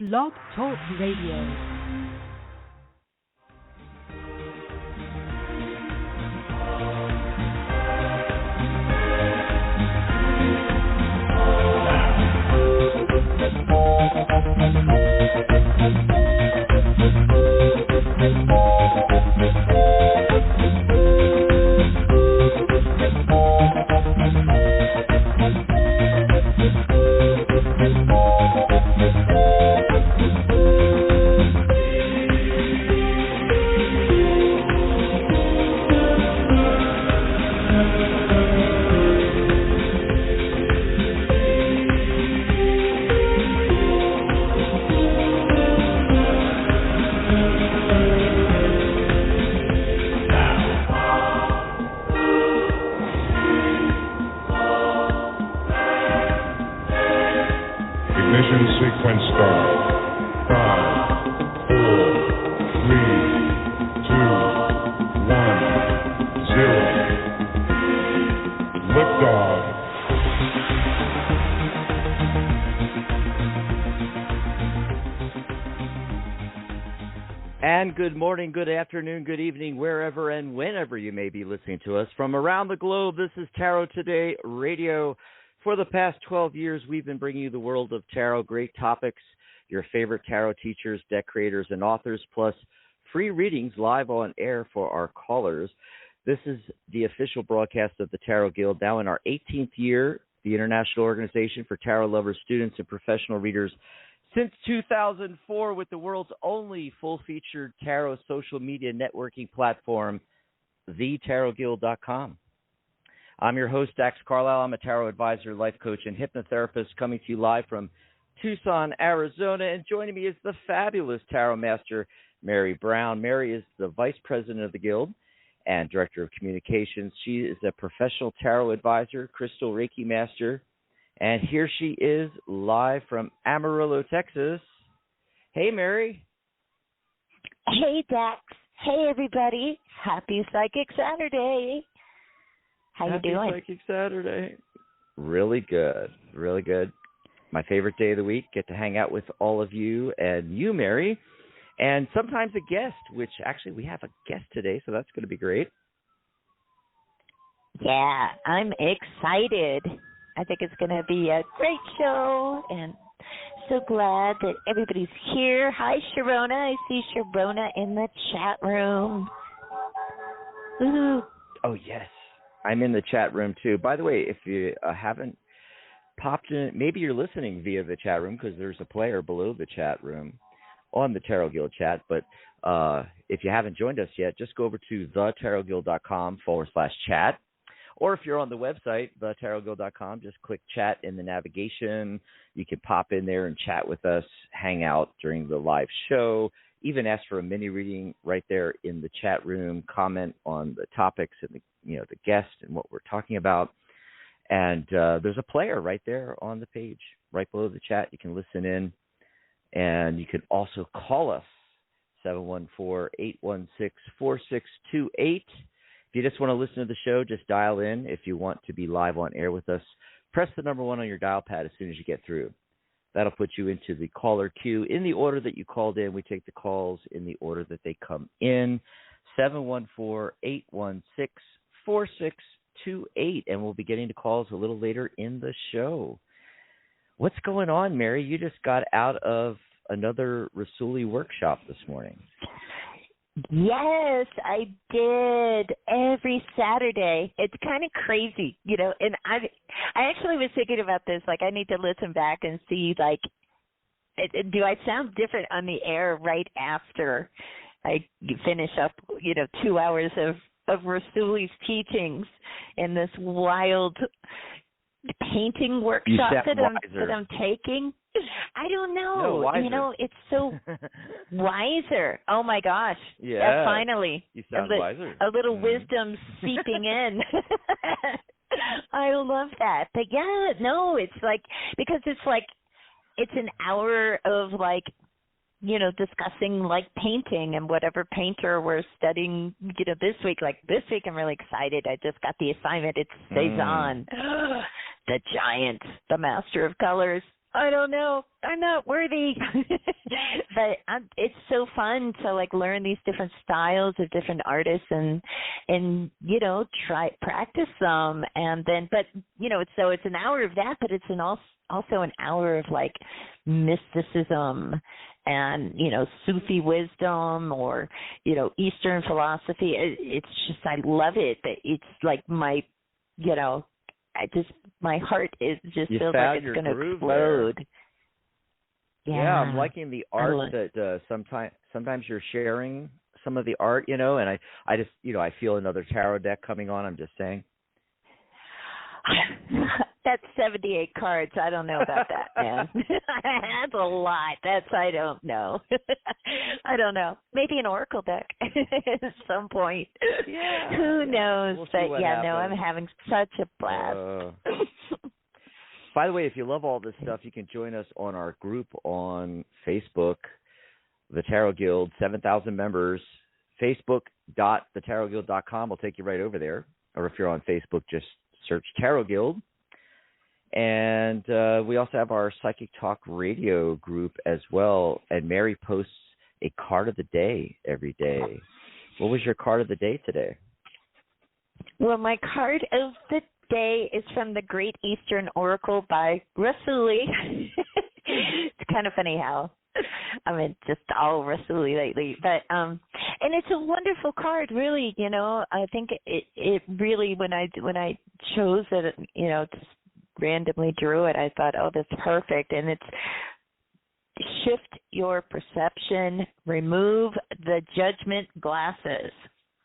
Blog Talk Radio. Good morning, good afternoon, good evening, wherever and whenever you may be listening to us from around the globe. This is Tarot Today Radio. For the past 12 years, we've been bringing you the world of tarot, great topics, your favorite tarot teachers, deck creators, and authors, plus free readings live on air for our callers. This is the official broadcast of the Tarot Guild, now in our 18th year, the international organization for tarot lovers, students, and professional readers since 2004, with the world's only full-featured tarot social media networking platform, thetarotguild.com. I'm your host, Dax Carlisle. I'm a tarot advisor, life coach, and hypnotherapist coming to you live from Tucson, Arizona. And joining me is the fabulous tarot master, Mary Brown. Mary is the vice president of the Guild and director of communications. She is a professional tarot advisor, crystal Reiki master. And here she is live from Amarillo, Texas. Hey, Mary. Hey, Dax. Hey, everybody. Happy Psychic Saturday. How you doing? Happy Psychic Saturday. Really good. Really good. My favorite day of the week. Get to hang out with all of you and you, Mary. And sometimes a guest, which actually we have a guest today, so that's going to be great. Yeah, I'm excited. I think it's going to be a great show, and so glad that everybody's here. Hi, Sharona. I see Sharona in the chat room. Woo-hoo. Oh, yes. I'm in the chat room, too. By the way, if you haven't popped in, maybe you're listening via the chat room because there's a player below the chat room on the Tarot Guild chat. But if you haven't joined us yet, just go over to thetarotguild.com/chat. Or if you're on the website, thetarotguild.com, just click chat in the navigation. You can pop in there and chat with us, hang out during the live show, even ask for a mini reading right there in the chat room, comment on the topics and the guest and what we're talking about. And there's a player right there on the page, right below the chat. You can listen in, and you can also call us, 714-816-4628. If you just want to listen to the show, just dial in. If you want to be live on air with us, press the number 1 on your dial pad as soon as you get through. That'll put you into the caller queue in the order that you called in. We take the calls in the order that they come in, 714-816-4628. And we'll be getting to calls a little later in the show. What's going on, Mary? You just got out of another Rasuli workshop this morning. Yes, I did. Every Saturday. It's kind of crazy, and I actually was thinking about this. Like, I need to listen back and see, do I sound different on the air right after I finish up, 2 hours of Rasuli's teachings in this wild painting workshop that I'm taking? I don't know. No, it's so wiser. Oh, my gosh. Yeah. Finally. You sound wiser. A little wisdom seeping in. I love that. But, yeah, no, it's because it's an hour of, discussing, painting and whatever painter we're studying, this week. This week I'm really excited. I just got the assignment. It's Cezanne, the giant, the master of colors. I don't know. I'm not worthy. But it's so fun to like learn these different styles of different artists and practice them, and then it's an hour of that, but it's also an hour of like mysticism and Sufi wisdom or Eastern philosophy. It's just, I love it. It's like my my heart is just feels like it's going to explode. Yeah, I'm liking the art that sometimes you're sharing some of the art, and I just I feel another tarot deck coming on. I'm just saying. That's 78 cards. I don't know about that, man. That's a lot. I don't know. I don't know. Maybe an oracle deck at some point. Yeah. Who knows? We'll but I'm having such a blast. By the way, if you love all this stuff, you can join us on our group on Facebook, The Tarot Guild, 7,000 members, facebook.thetarotguild.com will take you right over there. Or if you're on Facebook, just search Tarot Guild. And we also have our Psychic Talk radio group as well. And Mary posts a card of the day every day. What was your card of the day today? Well, my card of the day is from the Great Eastern Oracle by Rasuli. It's kind of funny how I'm just all Rasuli lately, but and it's a wonderful card, really. I think it really, when I chose it, just randomly drew it, I thought, oh, that's perfect. And it's shift your perception, remove the judgment glasses.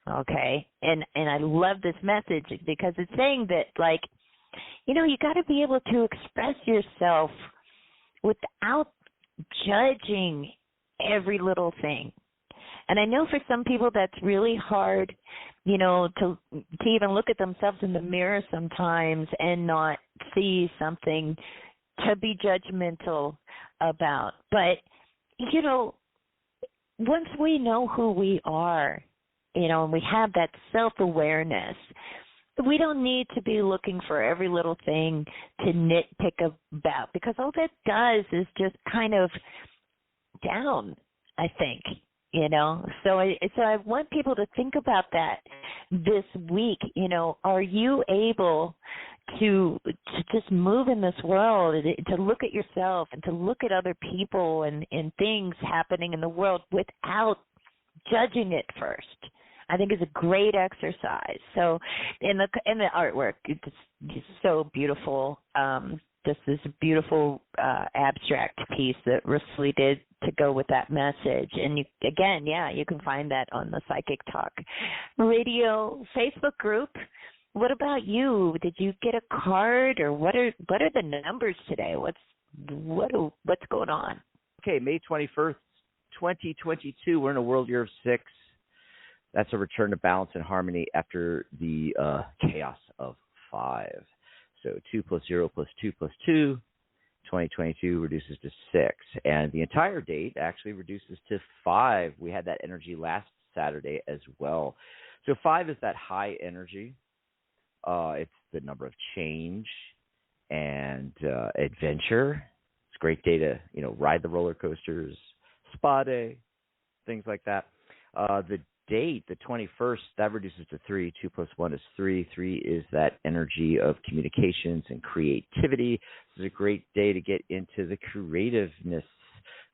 Okay, and I love this message because it's saying that, like, you got to be able to express yourself without judging every little thing. And I know for some people that's really hard, to even look at themselves in the mirror sometimes and not see something to be judgmental about. But, once we know who we are, and we have that self-awareness, we don't need to be looking for every little thing to nitpick about, because all that does is just kind of down, I think, So I want people to think about that this week. Are you able to just move in this world, to look at yourself and to look at other people and things happening in the world without judging it first? I think is a great exercise. So in the artwork, it's so beautiful. This is a beautiful abstract piece that Rasuli did to go with that message. And you can find that on the Psychic Talk Radio Facebook group. What about you? Did you get a card, or what are the numbers today? What's going on? Okay, May 21st, 2022. We're in a world year of 6. That's a return to balance and harmony after the chaos of 5. So 2 + 0 + 2 + 2, 2022 reduces to 6. And the entire date actually reduces to 5. We had that energy last Saturday as well. So 5 is that high energy. It's the number of change and adventure. It's a great day to, ride the roller coasters, spa day, things like that. The date, the 21st, that reduces to 3. 2 + 1 is 3. 3 is that energy of communications and creativity. This is a great day to get into the creativeness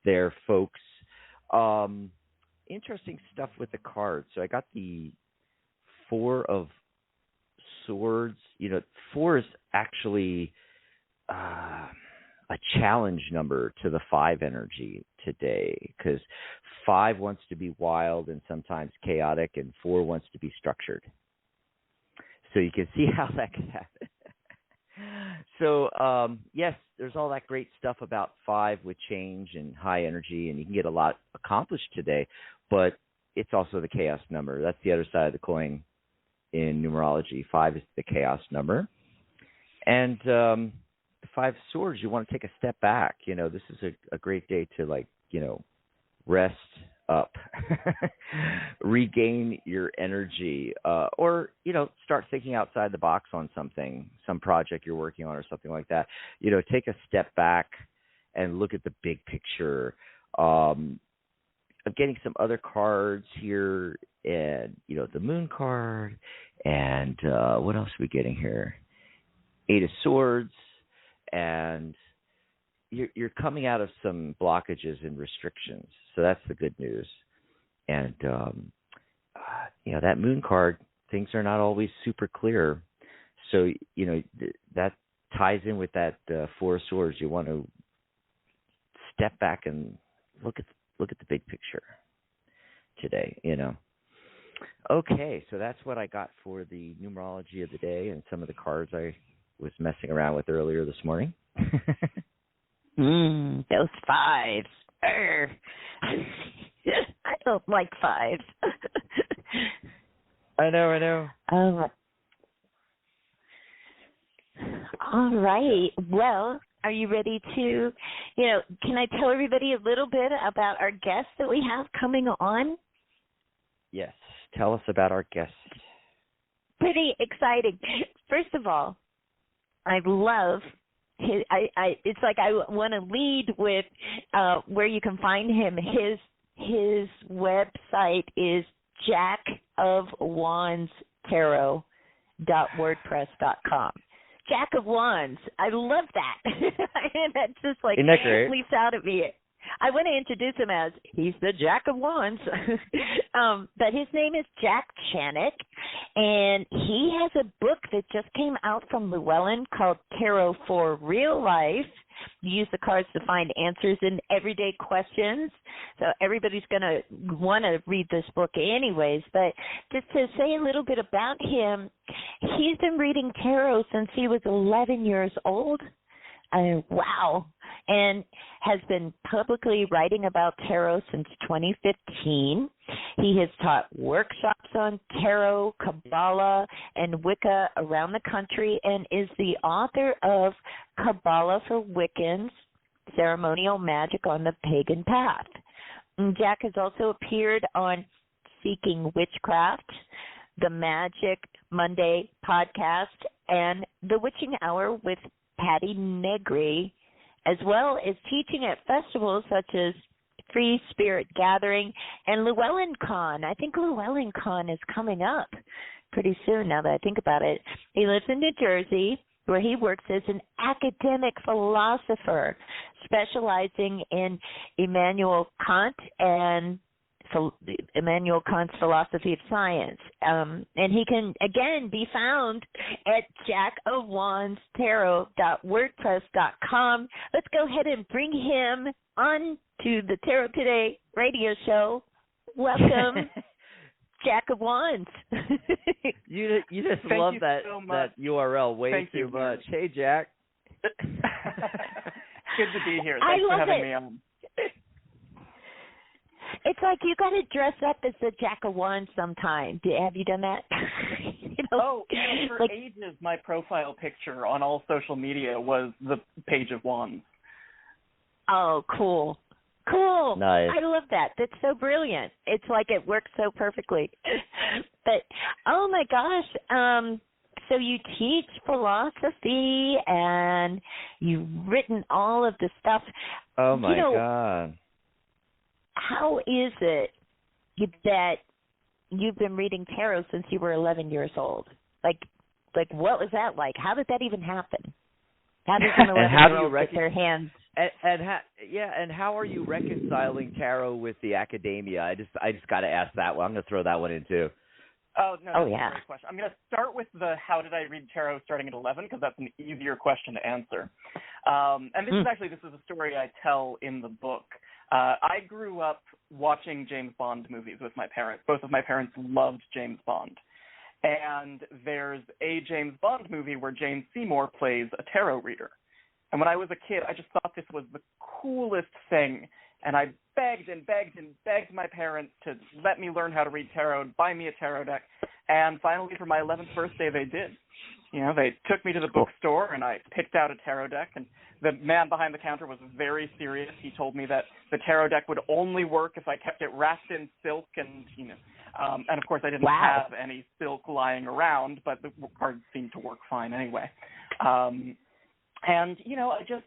there, folks. Interesting stuff with the cards. So I got the 4 of Swords. 4 is actually a challenge number to the 5 energy today, because 5 wants to be wild and sometimes chaotic, and 4 wants to be structured. So you can see how that could happen. So, yes, there's all that great stuff about 5 with change and high energy, and you can get a lot accomplished today, but it's also the chaos number. That's the other side of the coin in numerology. 5 is the chaos number. And the 5 Swords, you want to take a step back. This is a great day to, rest up, regain your energy, or, start thinking outside the box on something, some project you're working on or something like that. Take a step back and look at the big picture. I'm getting some other cards here, and the Moon card, and what else are we getting here? Eight of Swords, and you're coming out of some blockages and restrictions, so that's the good news. And that Moon card, things are not always super clear, so that ties in with that Four of Swords. You want to step back and look at the big picture today. Okay, so that's what I got for the numerology of the day and some of the cards I was messing around with earlier this morning. Those fives. I don't like fives. I know. All right. Well, are you ready to, can I tell everybody a little bit about our guest that we have coming on? Yes. Tell us about our guest. Pretty exciting. First of all, I love his, it's like I want to lead with where you can find him. His website is jackofwandstarot.wordpress.com. Jack of Wands. I love that. And that just Isn't that great? leaps out at me. I want to introduce him as he's the Jack of Wands. But his name is Jack Chanek, and he has a book that just came out from Llewellyn called Tarot for Real Life. You use the cards to find answers in everyday questions. So everybody's going to want to read this book anyways. But just to say a little bit about him, he's been reading tarot since he was 11 years old. Wow. And has been publicly writing about tarot since 2015. He has taught workshops on tarot, Kabbalah, and Wicca around the country, and is the author of Kabbalah for Wiccans, Ceremonial Magic on the Pagan Path. And Jack has also appeared on Seeking Witchcraft, the Magic Monday podcast, and The Witching Hour with Patty Negri, as well as teaching at festivals such as Free Spirit Gathering and Llewellyn Con. I think Llewellyn Con is coming up pretty soon now that I think about it. He lives in New Jersey, where he works as an academic philosopher, specializing in Immanuel Kant and Immanuel Kant's philosophy of science. And he can, again, be found at jackofwandstarot.wordpress.com. Let's go ahead and bring him on to the Tarot Today radio show. Welcome, Jack of Wands. You just love that URL way too much. Hey, Jack. Good to be here. Thanks for having me on. It's like you got to dress up as the Jack of Wands sometime. Have you done that? For ages, my profile picture on all social media was the Page of Wands. Oh, cool. Nice. I love that. That's so brilliant. It's like it works so perfectly. But, oh, my gosh. So you teach philosophy, and you've written all of the stuff. Oh, my God. How is it that you've been reading tarot since you were 11 years old? Like what was that like? How did that even happen? How does an 11-year-old get their hands? And how are you reconciling tarot with the academia? I just got to ask that one. I'm going to throw that one in too. Oh, no, that's a great question. I'm going to start with the how did I read tarot starting at 11, because that's an easier question to answer. And this is a story I tell in the book. I grew up watching James Bond movies with my parents. Both of my parents loved James Bond. And there's a James Bond movie where Jane Seymour plays a tarot reader. And when I was a kid, I just thought this was the coolest thing. And I begged my parents to let me learn how to read tarot and buy me a tarot deck. And finally, for my 11th birthday, they did. They took me to the bookstore, and I picked out a tarot deck, and the man behind the counter was very serious. He told me that the tarot deck would only work if I kept it wrapped in silk, and of course I didn't have any silk lying around, but the cards seemed to work fine anyway. I just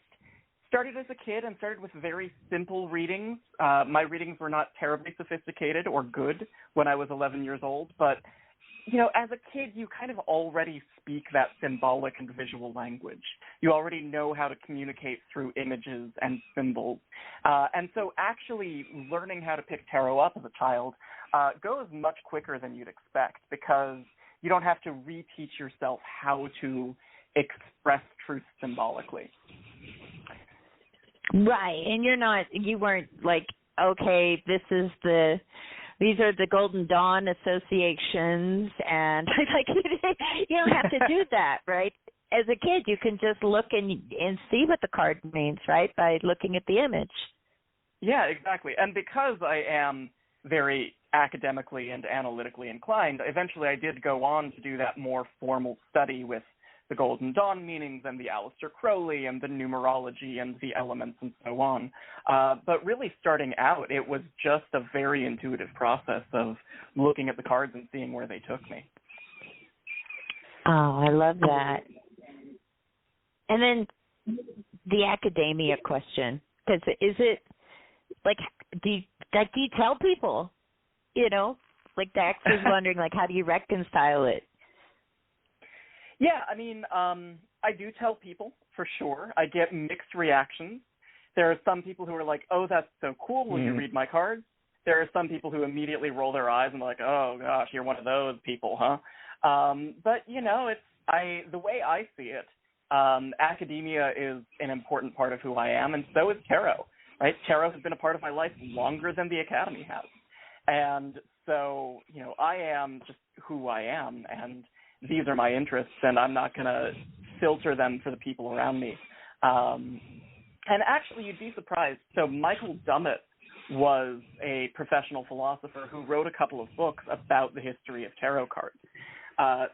started as a kid and started with very simple readings. My readings were not terribly sophisticated or good when I was 11 years old, but as a kid, you kind of already speak that symbolic and visual language. You already know how to communicate through images and symbols. And so actually learning how to pick tarot up as a child goes much quicker than you'd expect, because you don't have to reteach yourself how to express truth symbolically. Right. And you weren't like, okay, these are the Golden Dawn associations, and like you don't have to do that, right? As a kid, you can just look and see what the card means, right, by looking at the image. Yeah, exactly. And because I am very academically and analytically inclined, eventually I did go on to do that more formal study with the Golden Dawn meanings and the Aleister Crowley and the numerology and the elements and so on. But really starting out, it was just a very intuitive process of looking at the cards and seeing where they took me. Oh, I love that. And then the academia question, because is it, like, do you tell people, like Dax was wondering, like, how do you reconcile it? Yeah, I mean, I do tell people, for sure. I get mixed reactions. There are some people who are like, oh, that's so cool, will you read my cards? There are some people who immediately roll their eyes and are like, oh, gosh, you're one of those people, huh? But, the way I see it, academia is an important part of who I am, and so is tarot, right? Tarot has been a part of my life longer than the Academy has. And so, I am just who I am, and these are my interests, and I'm not going to filter them for the people around me. And actually, you'd be surprised. So Michael Dummett was a professional philosopher who wrote a couple of books about the history of tarot cards.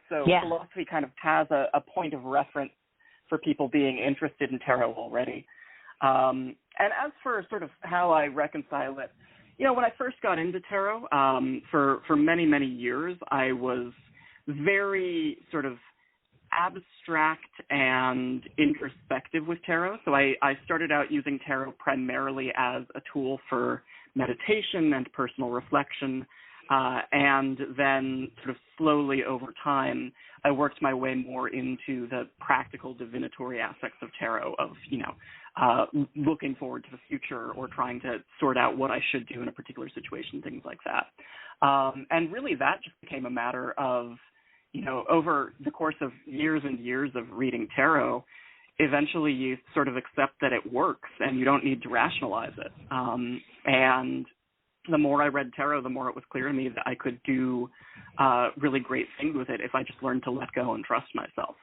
Philosophy kind of has a point of reference for people being interested in tarot already. And as for sort of how I reconcile it, when I first got into tarot, for many, many years, I was very sort of abstract and introspective with tarot. So I started out using tarot primarily as a tool for meditation and personal reflection. And then sort of slowly over time, I worked my way more into the practical divinatory aspects of tarot of, looking forward to the future or trying to sort out what I should do in a particular situation, things like that. And really that just became a matter of, over the course of years and years of reading tarot, eventually you sort of accept that it works and you don't need to rationalize it. And the more I read tarot, the more it was clear to me that I could do really great things with it if I just learned to let go and trust myself.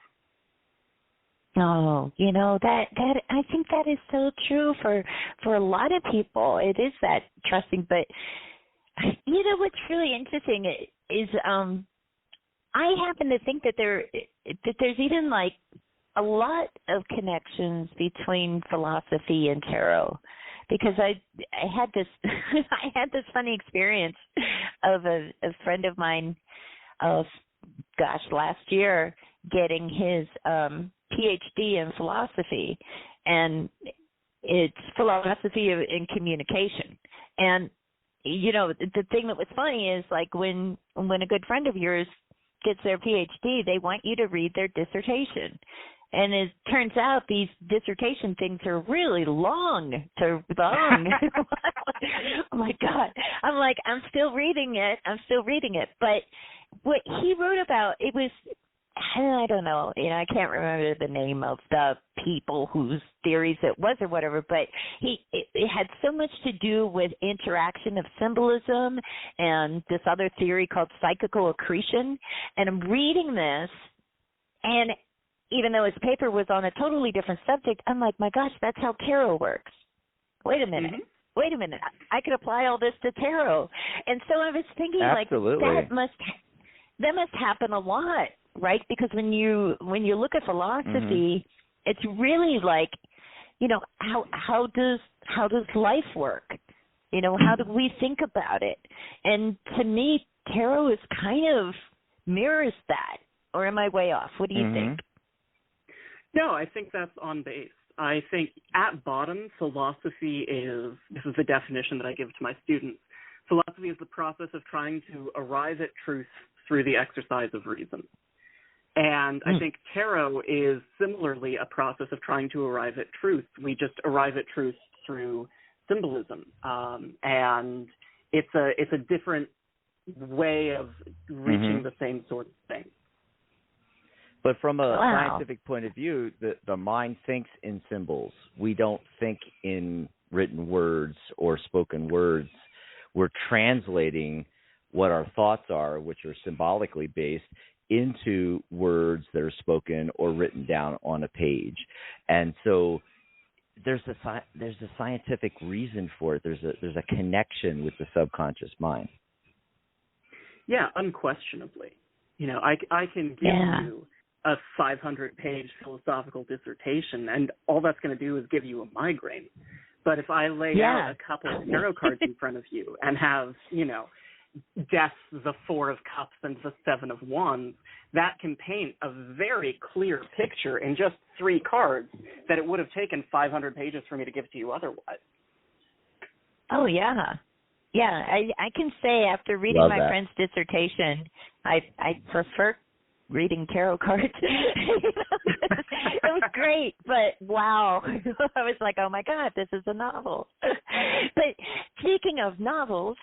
Oh, that I think that is so true for a lot of people. It is that trusting, but what's really interesting is I happen to think that there's even like a lot of connections between philosophy and tarot, because I had this I had this funny experience of a friend of mine last year getting his PhD in philosophy, and it's philosophy in communication. And the thing that was funny is, like, when a good friend of yours gets their PhD, they want you to read their dissertation. And it turns out these dissertation things are really long. Oh my God. I'm like, I'm still reading it. But what he wrote about, it was, I don't know, I can't remember the name of the people whose theories it was or whatever, but it had so much to do with interaction of symbolism and this other theory called psychical accretion. And I'm reading this, and even though his paper was on a totally different subject, I'm like, my gosh, that's how tarot works. Wait a minute. I could apply all this to tarot. And so I was thinking, Absolutely. like, that must happen a lot, right? Because when you look at philosophy, it's really like, how does life work? How do we think about it? And to me, tarot is kind of mirrors that. Or am I way off? What do you think? No, I think that's on base. I think at bottom, philosophy is, this is the definition that I give to my students, philosophy is the process of trying to arrive at truth through the exercise of reason. And I think tarot is similarly a process of trying to arrive at truth. We just arrive at truth through symbolism. And it's a different way of reaching the same sort of thing. But from a scientific point of view, the mind thinks in symbols. We don't think in written words or spoken words. We're translating what our thoughts are, which are symbolically based, into words that are spoken or written down on a page. And so there's a scientific reason for it. There's a connection with the subconscious mind. Yeah, unquestionably. You know, I can give you a 500-page philosophical dissertation, and all that's going to do is give you a migraine. But if I lay out a couple of tarot cards in front of you and have, you know, Death, the Four of Cups, and the Seven of Wands, that can paint a very clear picture in just 3 cards that it would have taken 500 pages for me to give to you otherwise. Oh, yeah. Yeah, I can say after reading my friend's dissertation, I prefer reading tarot cards. It was great, but wow. I was like, oh, my God, this is a novel. But speaking of novels,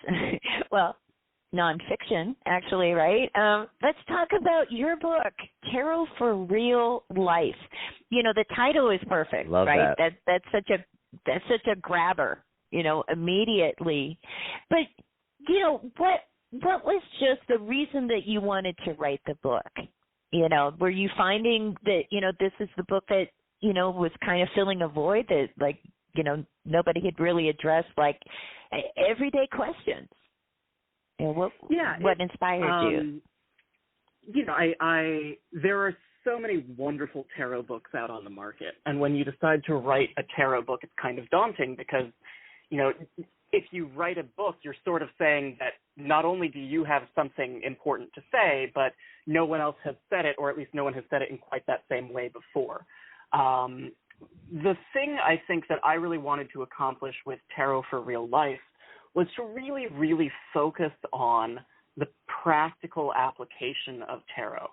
well, nonfiction, actually, right? Let's talk about your book, Tarot for Real Life. You know, the title is perfect, Love right? That. That's such a grabber, you know, immediately. But, you know, what was just the reason that you wanted to write the book? You know, were you finding that, you know, this is the book that, you know, was kind of filling a void that, like, you know, nobody had really addressed, like, everyday questions? You know, what inspired you? You know, there are so many wonderful tarot books out on the market, and when you decide to write a tarot book, it's kind of daunting because, you know, if you write a book, you're sort of saying that not only do you have something important to say, but no one else has said it, or at least no one has said it in quite that same way before. The thing I think that I really wanted to accomplish with Tarot for Real Life was to really, really focus on the practical application of tarot.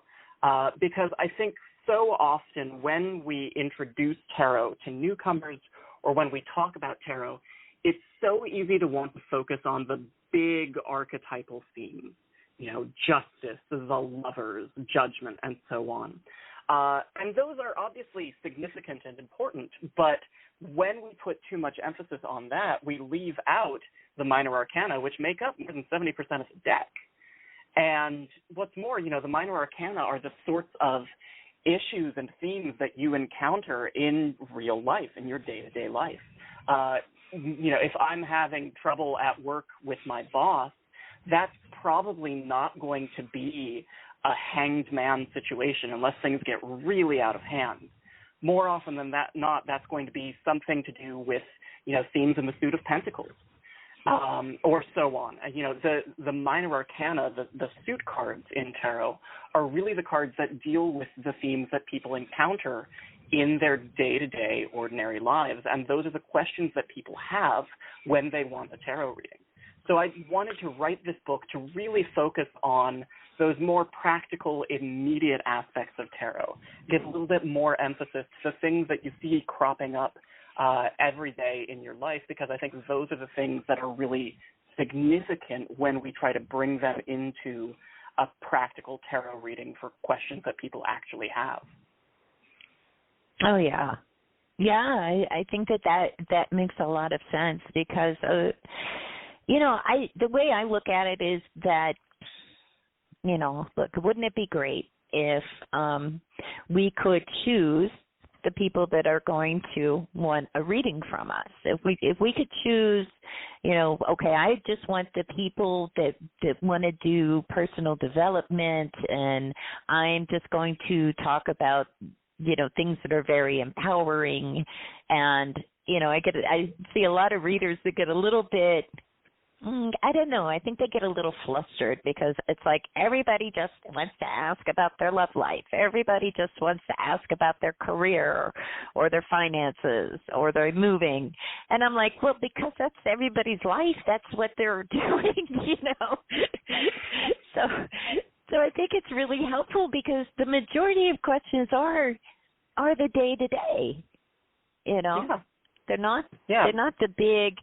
Because I think so often when we introduce tarot to newcomers or when we talk about tarot, it's so easy to want to focus on the big archetypal themes, you know, justice, the lovers, judgment, and so on. And those are obviously significant and important, but when we put too much emphasis on that, we leave out the minor arcana, which make up more than 70% of the deck. And what's more, you know, the minor arcana are the sorts of issues and themes that you encounter in real life, in your day-to-day life. You know, if I'm having trouble at work with my boss, that's probably not going to be a hanged man situation unless things get really out of hand. More often than not, that's going to be something to do with, you know, themes in the Suit of Pentacles, or so on. You know, the minor arcana, the suit cards in tarot, are really the cards that deal with the themes that people encounter in their day-to-day ordinary lives, and those are the questions that people have when they want a tarot reading. So I wanted to write this book to really focus on those more practical, immediate aspects of tarot, give a little bit more emphasis to the things that you see cropping up every day in your life, because I think those are the things that are really significant when we try to bring them into a practical tarot reading for questions that people actually have. Oh, yeah. Yeah, I think that makes a lot of sense because, you know, the way I look at it is that, you know, look, wouldn't it be great if we could choose the people that are going to want a reading from us? If we could choose, you know, okay, I just want the people that want to do personal development, and I'm just going to talk about, you know, things that are very empowering. And, you know, I see a lot of readers that get a little bit I don't know. I think they get a little flustered because it's like everybody just wants to ask about their love life. Everybody just wants to ask about their career or their finances or their moving. And I'm like, well, because that's everybody's life. That's what they're doing, you know. So I think it's really helpful because the majority of questions are the day-to-day, you know. Yeah. They're not the big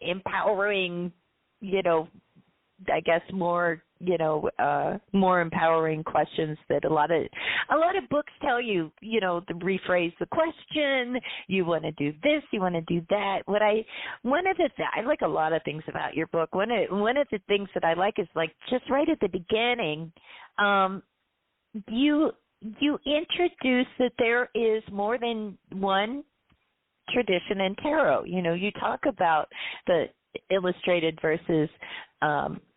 empowering, you know, I guess more empowering questions that a lot of books tell you, you know, to rephrase the question, you want to do this, you want to do that. I like a lot of things about your book. One of the things that I like is like just right at the beginning, you introduce that there is more than one tradition in tarot. You know, you talk about the illustrated versus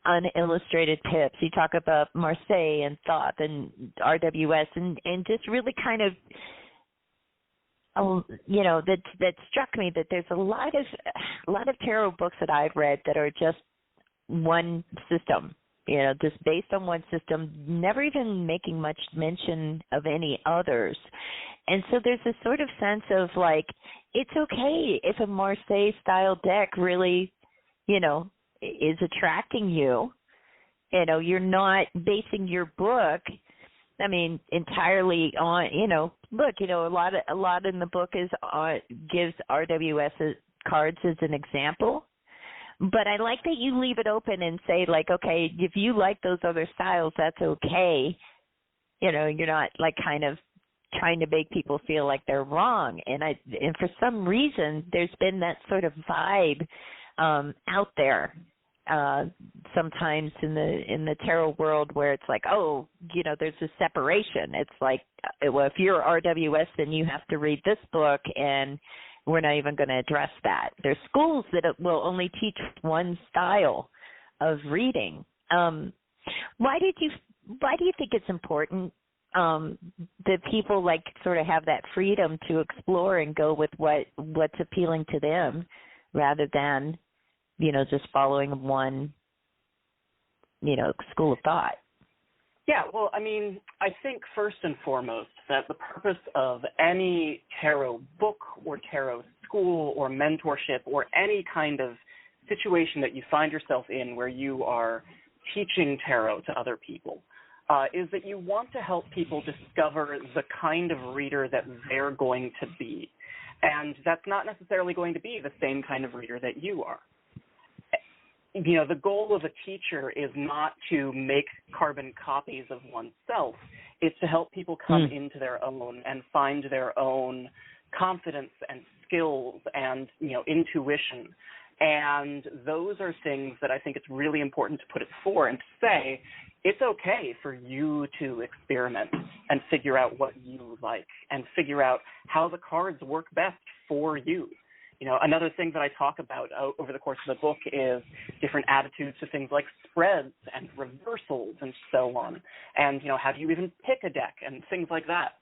unillustrated pips. You talk about Marseille and Thoth and RWS and just really kind of, you know, that struck me that there's a lot of tarot books that I've read that are just one system, you know, just based on one system, never even making much mention of any others. And so there's this sort of sense of like, it's okay if a Marseille-style deck really, you know, is attracting you. You know, you're not basing your book, I mean, entirely on, you know, look, you know, a lot in the book is gives RWS cards as an example. But I like that you leave it open and say, like, okay, if you like those other styles, that's okay. You know, you're not like kind of trying to make people feel like they're wrong. And for some reason, there's been that sort of vibe out there sometimes in the tarot world where it's like, oh, you know, there's a separation. It's like, well, if you're RWS, then you have to read this book, and we're not even going to address that. There's schools that will only teach one style of reading. Why do you think it's important that people like sort of have that freedom to explore and go with what's appealing to them rather than, you know, just following one, you know, school of thought? Yeah, well, I mean, I think first and foremost that the purpose of any tarot book or tarot school or mentorship or any kind of situation that you find yourself in where you are teaching tarot to other people is that you want to help people discover the kind of reader that they're going to be. And that's not necessarily going to be the same kind of reader that you are. You know, the goal of a teacher is not to make carbon copies of oneself. It's to help people come into their own and find their own confidence and skills and, you know, intuition. And those are things that I think it's really important to put it forward and to say, it's okay for you to experiment and figure out what you like and figure out how the cards work best for you. You know, another thing that I talk about over the course of the book is different attitudes to things like spreads and reversals and so on. And, you know, how do you even pick a deck and things like that.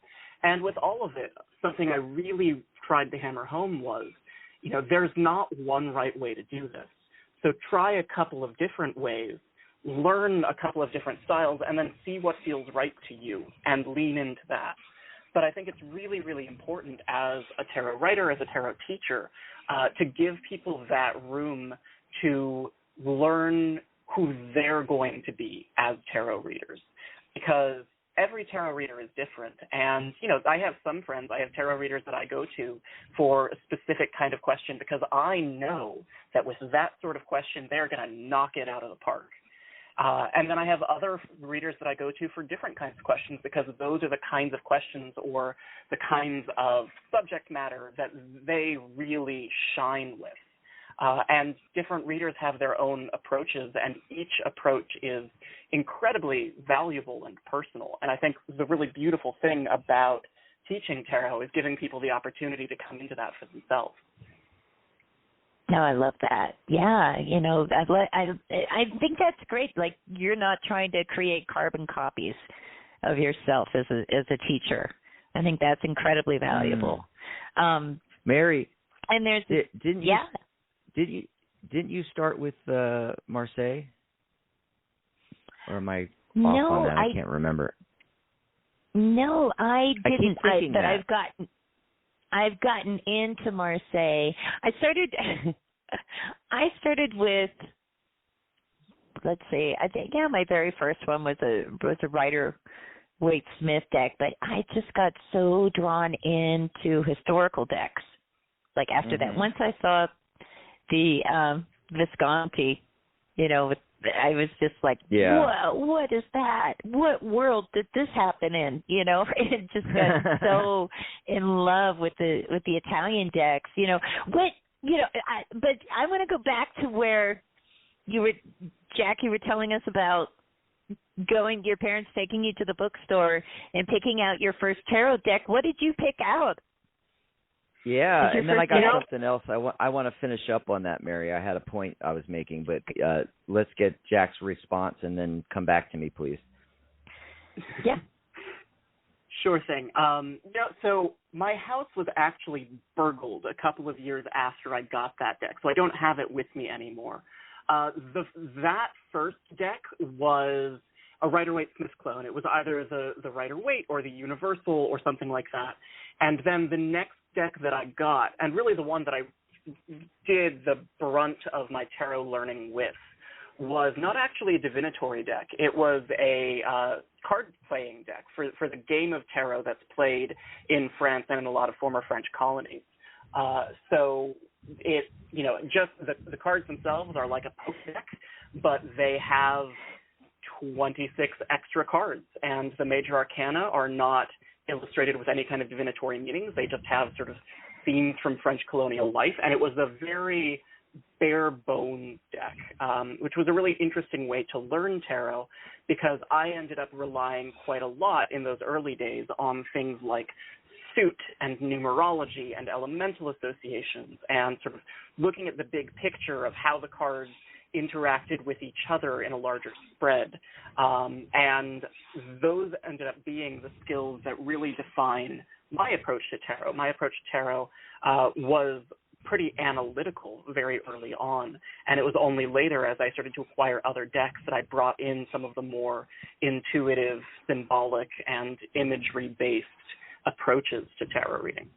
And with all of it, something I really tried to hammer home was, you know, there's not one right way to do this. So try a couple of different ways, learn a couple of different styles, and then see what feels right to you and lean into that. But I think it's really, really important as a tarot writer, as a tarot teacher, to give people that room to learn who they're going to be as tarot readers. Because every tarot reader is different. And, you know, I have some friends, I have tarot readers that I go to for a specific kind of question because I know that with that sort of question, they're going to knock it out of the park. And then I have other readers that I go to for different kinds of questions because those are the kinds of questions or the kinds of subject matter that they really shine with. And different readers have their own approaches, and each approach is incredibly valuable and personal. And I think the really beautiful thing about teaching tarot is giving people the opportunity to come into that for themselves. No, I love that. Yeah, you know, I think that's great. Like, you're not trying to create carbon copies of yourself as a teacher. I think that's incredibly valuable. Mary, and there's didn't didn't you start with Marseille? Or am I off No, on that? I can't remember. No, I didn't. I keep thinking that. I've gotten into Marseille. I started with, let's see, I think my very first one was a Rider-Waite-Smith deck, but I just got so drawn into historical decks. Like after that, once I saw the Visconti, I was just like, whoa, what is that? What world did this happen in? And just got so in love with the Italian decks. But I want to go back to where Jack, you were telling us about your parents taking you to the bookstore and picking out your first tarot deck. What did you pick out? Yeah, and then I got something else. I want to finish up on that, Mary. I had a point I was making, but let's get Jack's response and then come back to me, please. Yeah. Sure thing. So my house was actually burgled a couple of years after I got that deck, so I don't have it with me anymore. That first deck was a Rider-Waite-Smith clone. It was either the Rider-Waite or the Universal or something like that. And then the next deck that I got, and really the one that I did the brunt of my tarot learning with, was not actually a divinatory deck. It was a card-playing deck for the game of tarot that's played in France and in a lot of former French colonies. So it, just the cards themselves are like a poke deck, but they have 26 extra cards, and the major arcana are not illustrated with any kind of divinatory meanings. They just have sort of themes from French colonial life, and it was a very bare bones deck, which was a really interesting way to learn tarot, because I ended up relying quite a lot in those early days on things like suit and numerology and elemental associations, and sort of looking at the big picture of how the cards interacted with each other in a larger spread. And those ended up being the skills that really define my approach to tarot. My approach to tarot was pretty analytical very early on, and it was only later, as I started to acquire other decks, that I brought in some of the more intuitive, symbolic, and imagery-based approaches to tarot reading.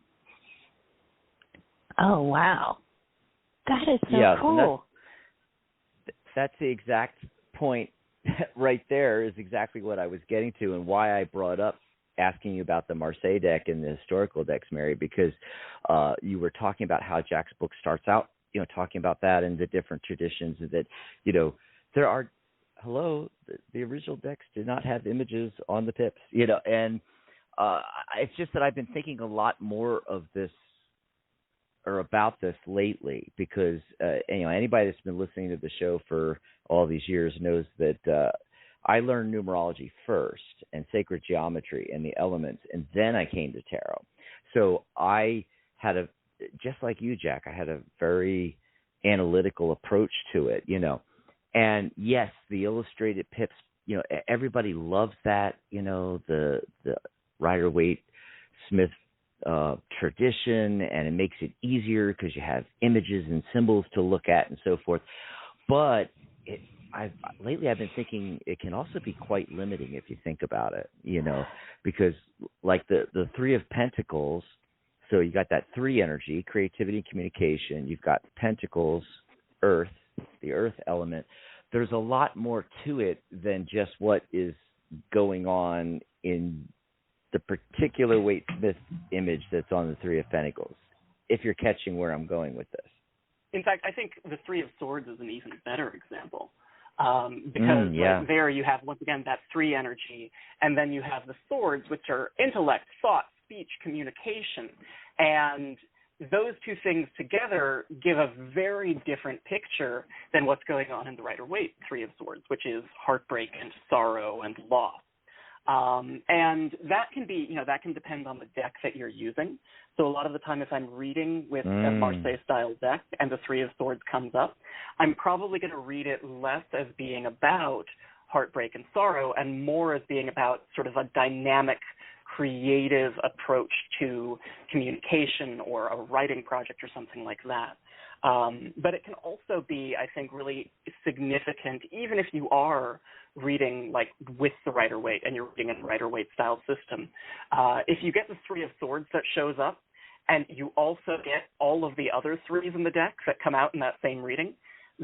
Oh, wow. That is so cool. That's the exact point right there, is exactly what I was getting to, and why I brought up asking you about the Marseille deck and the historical decks, Mary, because you were talking about how Jack's book starts out, talking about that and the different traditions that, there are, the original decks did not have images on the tips, and it's just that I've been thinking a lot more of this or about this lately, because anybody that's been listening to the show for all these years knows that I learned numerology first and sacred geometry and the elements, and then I came to tarot. So I had just like you, Jack, I had a very analytical approach to it, And yes, the illustrated pips, everybody loves that, the Rider-Waite-Smith tradition, and it makes it easier because you have images and symbols to look at and so forth. But lately I've been thinking it can also be quite limiting if you think about it, because like the Three of Pentacles, so you got that three energy, creativity and communication, you've got Pentacles, Earth, the Earth element. There's a lot more to it than just what is going on in the particular Waite-Smith image that's on the Three of Pentacles, if you're catching where I'm going with this. In fact, I think the Three of Swords is an even better example, because there you have, once again, that three energy, and then you have the swords, which are intellect, thought, speech, communication, and those two things together give a very different picture than what's going on in the Rider-Waite Three of Swords, which is heartbreak and sorrow and loss. And that can be, that can depend on the deck that you're using. So a lot of the time, if I'm reading with a Marseille-style deck and the Three of Swords comes up, I'm probably going to read it less as being about heartbreak and sorrow and more as being about sort of a dynamic, creative approach to communication or a writing project or something like that. But it can also be, I think, really significant, even if you are reading like with the Rider-Waite and you're reading in a Rider-Waite style system. If you get the Three of Swords that shows up, and you also get all of the other threes in the deck that come out in that same reading,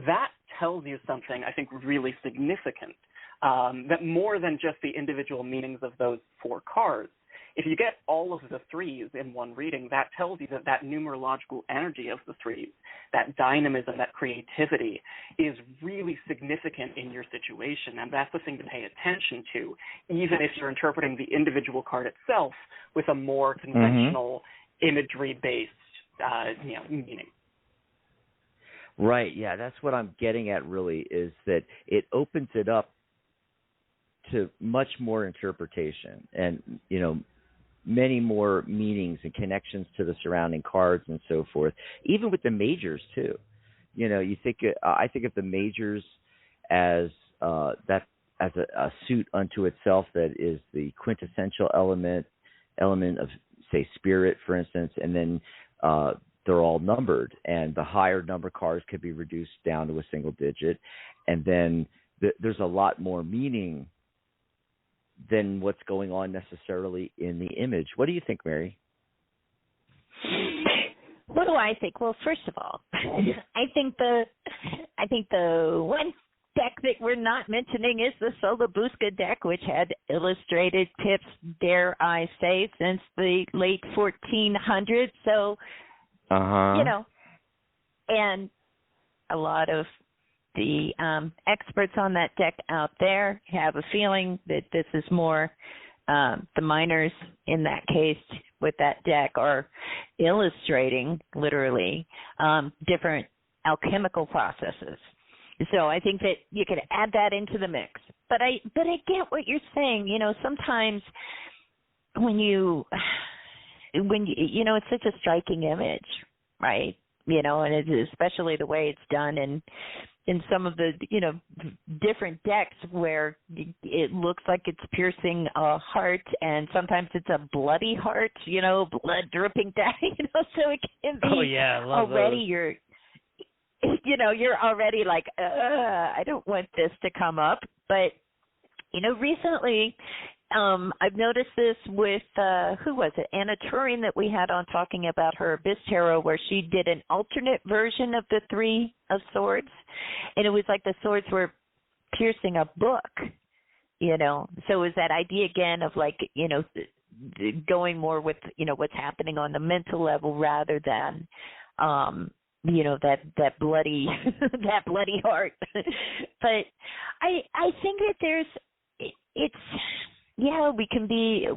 that tells you something, I think, really significant, that more than just the individual meanings of those four cards. If you get all of the threes in one reading, that tells you that numerological energy of the threes, that dynamism, that creativity is really significant in your situation, and that's the thing to pay attention to, even if you're interpreting the individual card itself with a more conventional imagery-based meaning. Right, yeah, that's what I'm getting at really, is that it opens it up to much more interpretation and, many more meanings and connections to the surrounding cards and so forth, even with the majors too. I think of the majors as a suit unto itself that is the quintessential element of, say, spirit, for instance, and then they're all numbered, and the higher number cards could be reduced down to a single digit, and then there's a lot more meaning than what's going on necessarily in the image. What do you think, Mary? What do I think? Well, first of all, I think the one deck that we're not mentioning is the Solabusca deck, which had illustrated pips, dare I say, since the late 1400s. So, and a lot of the experts on that deck out there have a feeling that this is more the miners in that case with that deck are illustrating literally different alchemical processes. So I think that you could add that into the mix. But I get what you're saying. Sometimes when it's such a striking image, right? And it's especially the way it's done in some of the, different decks where it looks like it's piercing a heart, and sometimes it's a bloody heart, blood dripping down, so it can be already those. You're already like, I don't want this to come up. But, recently I've noticed this with, who was it? Anna Turing that we had on talking about her Abyss Tarot, where she did an alternate version of the Three of Swords. And it was like the swords were piercing a book, So it was that idea again of like, going more with, what's happening on the mental level rather than, that bloody, that bloody heart. But I think that we can be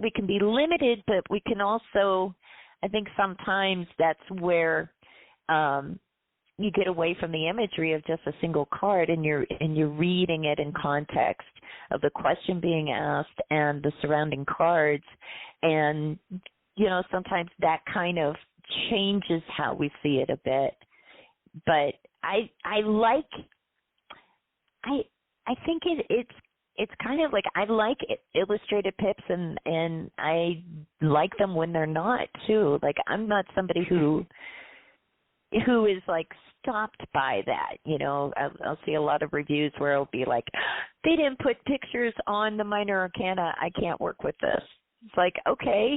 limited, but we can also, I think sometimes that's where you get away from the imagery of just a single card, and you're reading it in context of the question being asked and the surrounding cards, and sometimes that kind of changes how we see it a bit. But I think it's kind of like, I like illustrated pips, and I like them when they're not too. Like, I'm not somebody who is like stopped by that. I'll see a lot of reviews where it'll be like, they didn't put pictures on the minor arcana, I can't work with this. It's like, okay,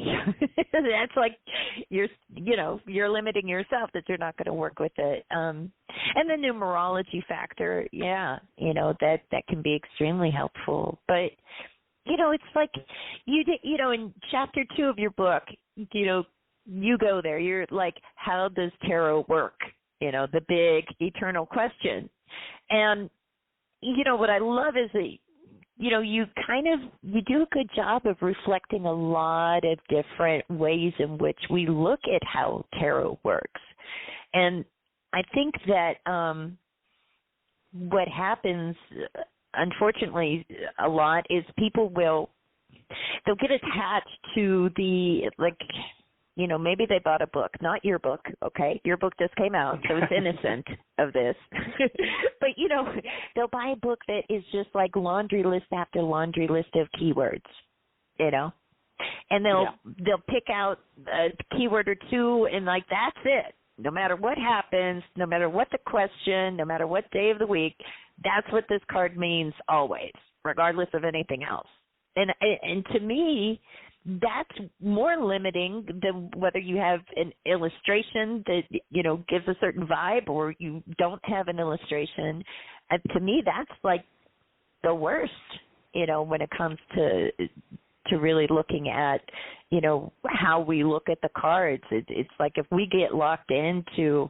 that's like you're limiting yourself, that you're not going to work with it. And the numerology factor, that can be extremely helpful. But it's like in chapter 2 of your book, you go there. You're like, how does tarot work? The big eternal question. And what I love is that you do a good job of reflecting a lot of different ways in which we look at how tarot works. And I think that what happens, unfortunately, a lot is they'll get attached to the, like, maybe they bought a book, not your book, okay? Your book just came out, so it's innocent of this. But, they'll buy a book that is just like laundry list after laundry list of keywords, and they'll pick out a keyword or two, and like, that's it. no matter what happens, no matter what the question, no matter what day of the week, that's what this card means always, regardless of anything else. And to me, that's more limiting than whether you have an illustration that, you know, gives a certain vibe or you don't have an illustration. And to me, that's like the worst, you know, when it comes to really looking at, you know, how we look at the cards. It's like if we get locked into,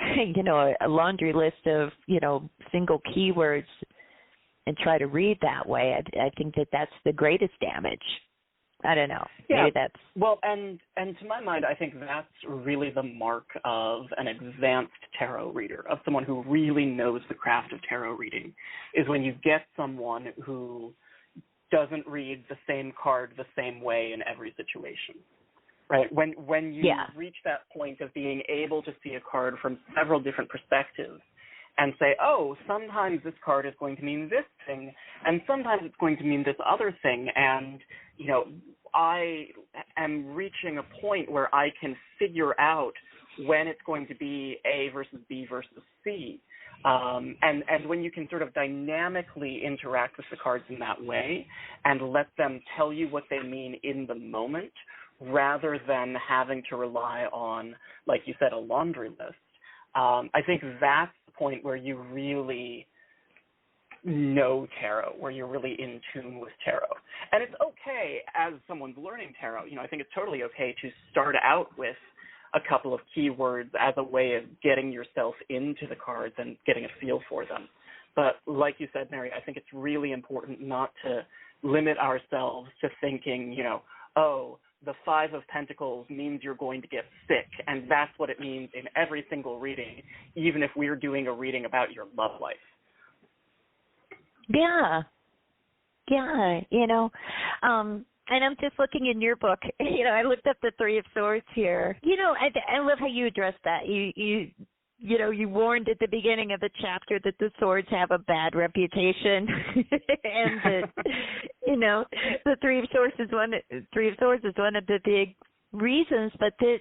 you know, a laundry list of, you know, single keywords and try to read that way, I think that that's the greatest damage. I don't know. Yeah. Maybe that's... Well, and to my mind, I think that's really the mark of an advanced tarot reader, of someone who really knows the craft of tarot reading, is when you get someone who doesn't read the same card the same way in every situation, right? When you reach that point of being able to see a card from several different perspectives and say, oh, sometimes this card is going to mean this thing, and sometimes it's going to mean this other thing, and, you know, I am reaching a point where I can figure out when it's going to be A versus B versus C. And when you can sort of dynamically interact with the cards in that way and let them tell you what they mean in the moment rather than having to rely on, like you said, a laundry list, I think that's the point where you really know tarot, where you're really in tune with tarot. And it's okay as someone's learning tarot. You know, I think it's totally okay to start out with a couple of keywords as a way of getting yourself into the cards and getting a feel for them. But like you said, Mary, I think it's really important not to limit ourselves to thinking, you know, oh, the Five of Pentacles means you're going to get sick, and that's what it means in every single reading, even if we're doing a reading about your love life. Yeah, you know, and I'm just looking in your book. You know, I looked up the Three of Swords here. You know, I love how you addressed that. You know, you warned at the beginning of the chapter that the swords have a bad reputation, and that, you know, the Three of Swords is one of the big reasons. But the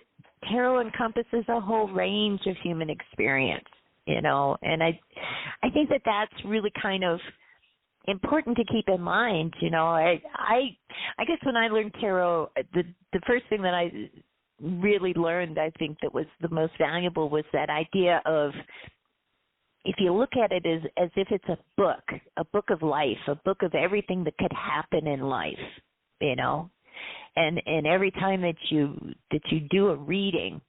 tarot encompasses a whole range of human experience. You know, and I think that that's really kind of important to keep in mind. You know, I guess when I learned tarot, the first thing that I really learned, I think, that was the most valuable was that idea of, if you look at it as if it's a book of life, a book of everything that could happen in life, you know, and every time that you do a reading,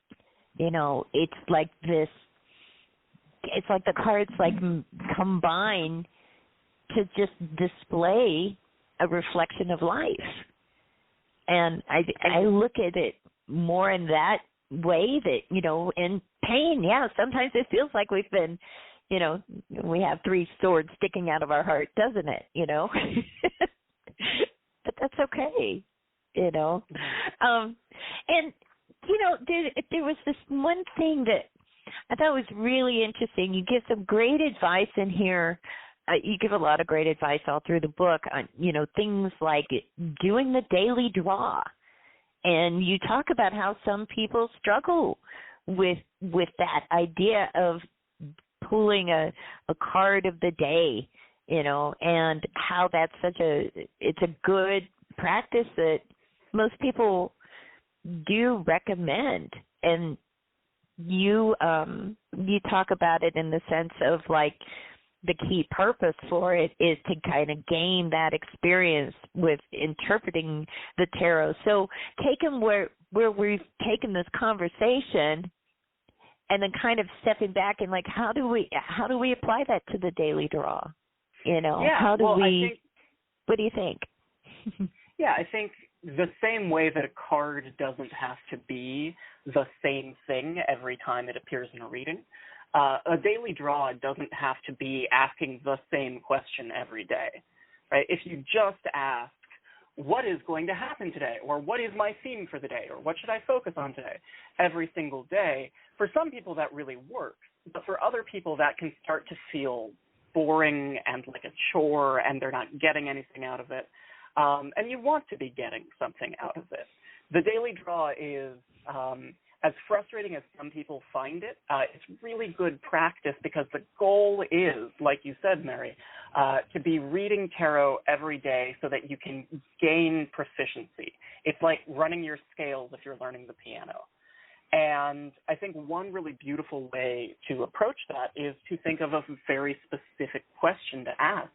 you know, it's like the cards like combine to just display a reflection of life. And I look at it more in that way, that, you know, in pain, yeah, sometimes it feels like we've been, you know, we have three swords sticking out of our heart, doesn't it, you know? But that's okay, you know. And, you know, there was this one thing that I thought was really interesting. You give some great advice in here. You give a lot of great advice all through the book on, you know, things like doing the daily draw. And you talk about how some people struggle with that idea of pulling a card of the day, you know, and how that's it's a good practice that most people do recommend. And you talk about it in the sense of, like, the key purpose for it is to kind of gain that experience with interpreting the tarot. So take them where we've taken this conversation, and then kind of stepping back and, like, how do we apply that to the daily draw? You know, yeah, what do you think? Yeah, I think the same way that a card doesn't have to be the same thing every time it appears in a reading, a daily draw doesn't have to be asking the same question every day, right? If you just ask, what is going to happen today, or what is my theme for the day, or what should I focus on today, every single day, for some people that really works, but for other people that can start to feel boring and like a chore, and they're not getting anything out of it, and you want to be getting something out of it. The daily draw is as frustrating as some people find it, it's really good practice because the goal is, like you said, Mary, to be reading tarot every day so that you can gain proficiency. It's like running your scales if you're learning the piano. And I think one really beautiful way to approach that is to think of a very specific question to ask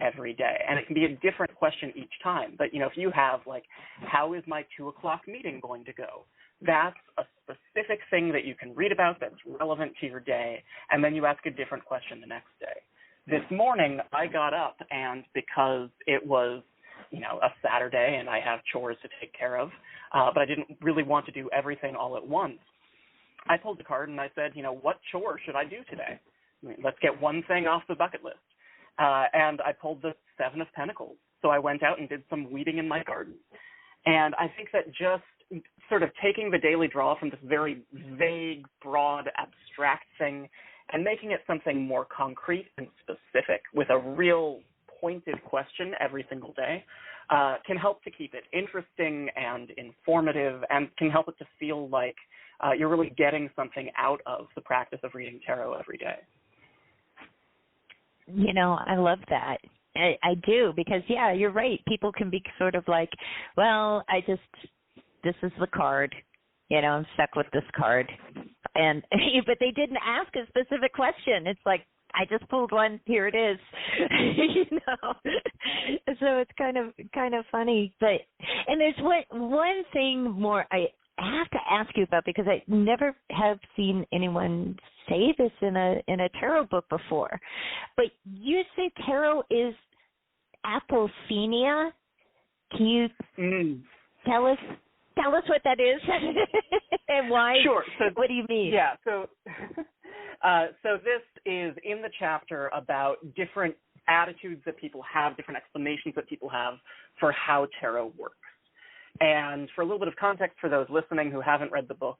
every day. And it can be a different question each time. But, if you have, like, how is my 2 o'clock meeting going to go? That's a specific thing that you can read about that's relevant to your day, and then you ask a different question the next day. This morning, I got up, and because it was, a Saturday and I have chores to take care of, but I didn't really want to do everything all at once, I pulled a card and I said, what chore should I do today? Let's get one thing off the bucket list. And I pulled the 7 of Pentacles. So I went out and did some weeding in my garden. And I think that just sort of taking the daily draw from this very vague, broad, abstract thing and making it something more concrete and specific with a real pointed question every single day can help to keep it interesting and informative, and can help it to feel like you're really getting something out of the practice of reading tarot every day. I love that. I do, because, yeah, you're right. People can be sort of like, well, this is the card. I'm stuck with this card. And but they didn't ask a specific question. It's like, I just pulled one. Here it is. So it's kind of funny. But and there's one thing more I have to ask you about, because I never have seen anyone say this in a tarot book before. But you say tarot is apophenia. Can you tell us what that is and why? Sure. So, what do you mean? Yeah. So, so this is in the chapter about different attitudes that people have, different explanations that people have for how tarot works. And for a little bit of context for those listening who haven't read the book,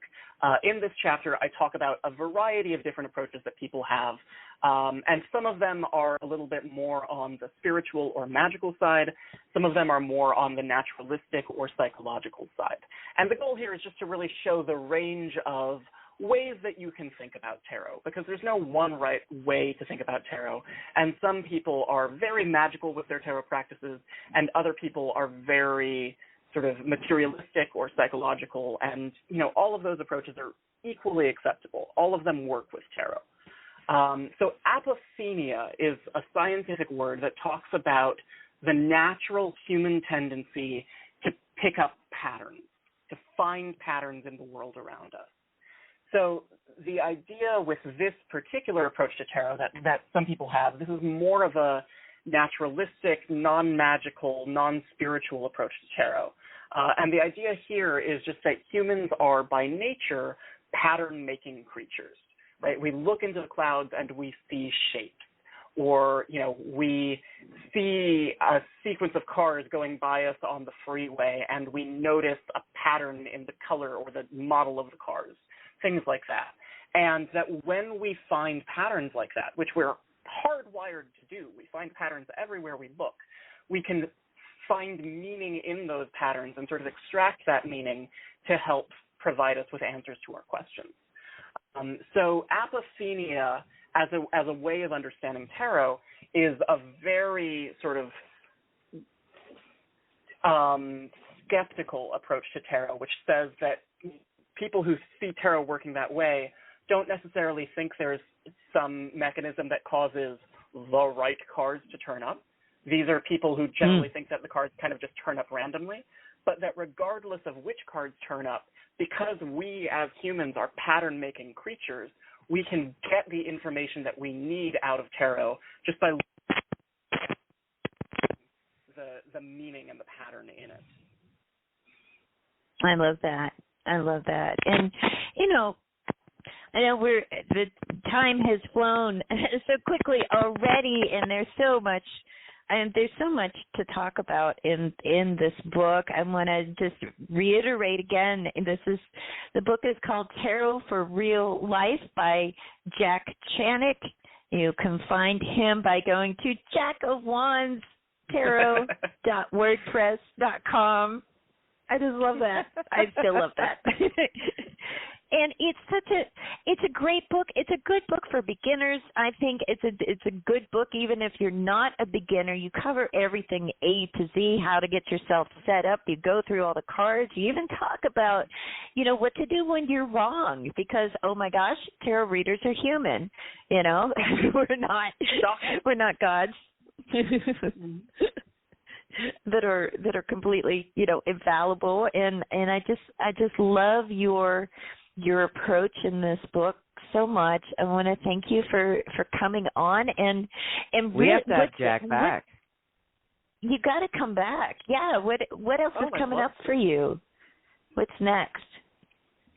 in this chapter I talk about a variety of different approaches that people have, and some of them are a little bit more on the spiritual or magical side. Some of them are more on the naturalistic or psychological side. And the goal here is just to really show the range of ways that you can think about tarot, because there's no one right way to think about tarot. And some people are very magical with their tarot practices, and other people are very sort of materialistic or psychological, and all of those approaches are equally acceptable. All of them work with tarot. So apophenia is a scientific word that talks about the natural human tendency to pick up patterns, to find patterns in the world around us. So the idea with this particular approach to tarot that some people have, this is more of a naturalistic, non-magical, non-spiritual approach to tarot. And the idea here is just that humans are by nature pattern-making creatures, right? We look into the clouds and we see shapes, or, we see a sequence of cars going by us on the freeway and we notice a pattern in the color or the model of the cars, things like that. And that when we find patterns like that, which we're hardwired to do, we find patterns everywhere we look, we can find meaning in those patterns and sort of extract that meaning to help provide us with answers to our questions. So apophenia, as a way of understanding tarot, is a very sort of skeptical approach to tarot, which says that people who see tarot working that way don't necessarily think there's some mechanism that causes the right cards to turn up. These are people who generally think that the cards kind of just turn up randomly, but that regardless of which cards turn up, because we as humans are pattern-making creatures, we can get the information that we need out of tarot just by the meaning and the pattern in it. I love that. And, I know the time has flown so quickly already, and there's so much to talk about in this book. I want to just reiterate again, the book is called Tarot for Real Life by Jack Chanek. You can find him by going to jackofwandstarot.wordpress.com. I just love that. I still love that. And it's a great book. It's a good book for beginners. I think it's a good book even if you're not a beginner. You cover everything A to Z, how to get yourself set up. You go through all the cards. You even talk about, what to do when you're wrong, because oh my gosh, tarot readers are human. We're not gods. that are completely, infallible, and I just love your approach in this book so much. I want to thank you for coming on, and we have to have Jack back. You got to come back. Yeah. What else is coming up for you? What's next?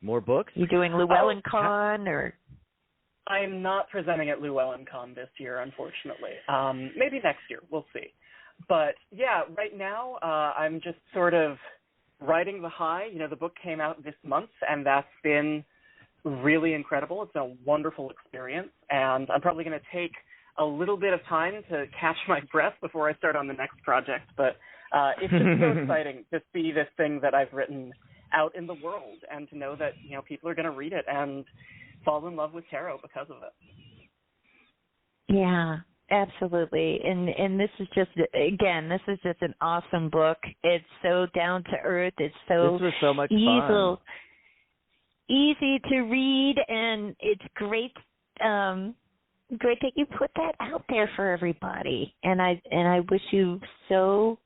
More books? You doing Llewellyn Con or? I'm not presenting at Llewellyn Con this year, unfortunately. Maybe next year. We'll see. But yeah, right now I'm just sort of riding the high. The book came out this month, and that's been really incredible. It's a wonderful experience, and I'm probably going to take a little bit of time to catch my breath before I start on the next project. But it's just so exciting to see this thing that I've written out in the world, and to know that people are going to read it and fall in love with tarot because of it. Yeah. Absolutely. And this is just an awesome book. It's so down to earth. It's so, this was so much fun. Easy to read, and it's great great that you put that out there for everybody. And I wish you so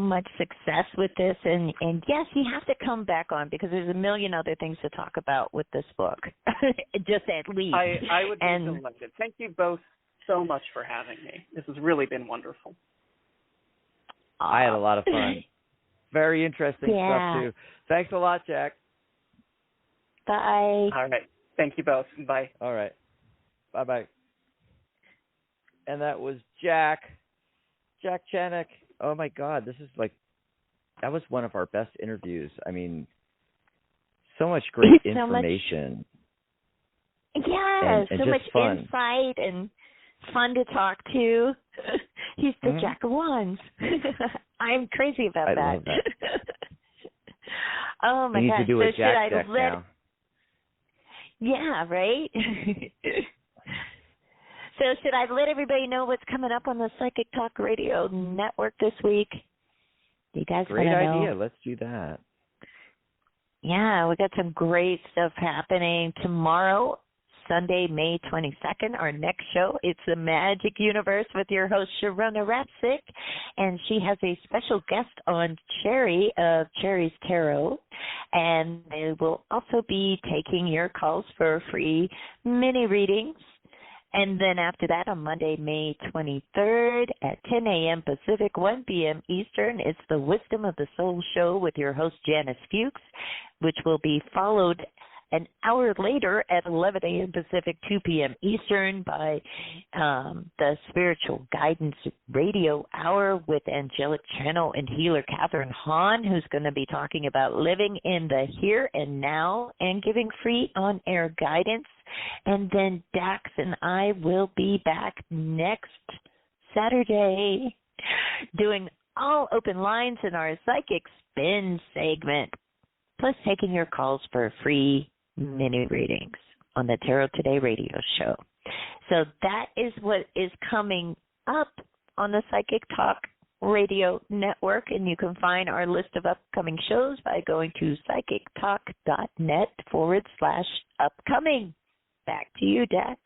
much success with this, and yes, you have to come back on, because there's a million other things to talk about with this book. Just at least. I would be delighted. Thank you both so much for having me. This has really been wonderful. I had a lot of fun. Very interesting stuff, too. Thanks a lot, Jack. Bye. All right. Thank you both. Bye. All right. Bye-bye. And that was Jack Chanek. Oh, my God. That was one of our best interviews. I mean, so much great information. Yeah, and so just much fun. Insight and fun to talk to. He's the Jack of Wands. I'm crazy about that. I love that. Oh my gosh! gosh! To do a Jack deck now. Yeah, right. So should I let everybody know what's coming up on the Psychic Talk Radio Network this week? You guys want to know? Great idea. Let's do that. Yeah, we got some great stuff happening tomorrow. Sunday, May 22nd, our next show. It's The Magic Universe with your host, Sharona Rapsick, and she has a special guest on, Cherry of Cherry's Tarot, and they will also be taking your calls for free mini readings. And then after that, on Monday, May 23rd at 10 a.m. Pacific, 1 p.m. Eastern, it's the Wisdom of the Soul show with your host, Janice Fuchs, which will be followed an hour later at 11 a.m. Pacific, 2 p.m. Eastern by the Spiritual Guidance Radio Hour with angelic channel and healer Catherine Hahn, who's going to be talking about living in the here and now and giving free on-air guidance. And then Dax and I will be back next Saturday doing all open lines in our Psychic Spin segment, plus taking your calls for free mini readings on the Tarot Today radio show. So that is what is coming up on the Psychic Talk Radio Network, and you can find our list of upcoming shows by going to psychictalk.net/upcoming. Back to you, Dax.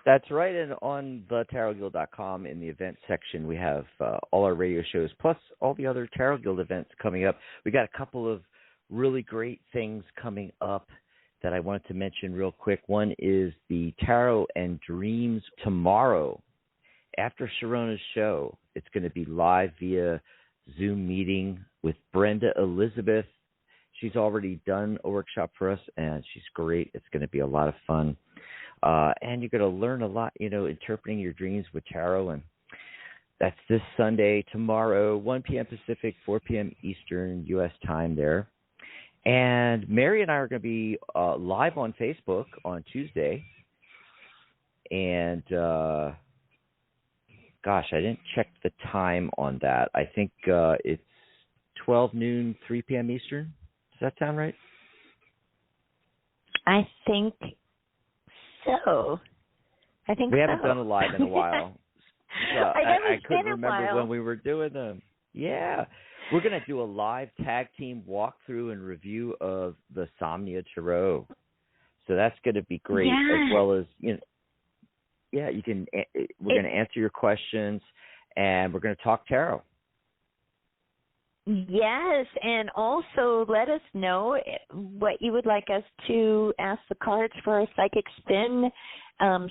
That's right, and on thetarotguild.com in the events section, we have all our radio shows, plus all the other Tarot Guild events coming up. We got a couple of really great things coming up that I wanted to mention real quick. One is the Tarot and Dreams tomorrow. After Sharona's show, it's going to be live via Zoom meeting with Brenda Elizabeth. She's already done a workshop for us, and she's great. It's going to be a lot of fun. And you're going to learn a lot, interpreting your dreams with tarot. And that's this Sunday, tomorrow, 1 p.m. Pacific, 4 p.m. Eastern U.S. time there. And Mary and I are going to be live on Facebook on Tuesday. And, gosh, I didn't check the time on that. I think it's 12 noon, 3 p.m. Eastern. Does that sound right? I think so. We haven't done a live in a while. So I couldn't remember when we were doing them. Yeah. We're going to do a live tag team walkthrough and review of the Somnia Tarot. So that's going to be great, as well as, we're going to answer your questions, and we're going to talk tarot. Yes, and also let us know what you would like us to ask the cards for a Psychic Spin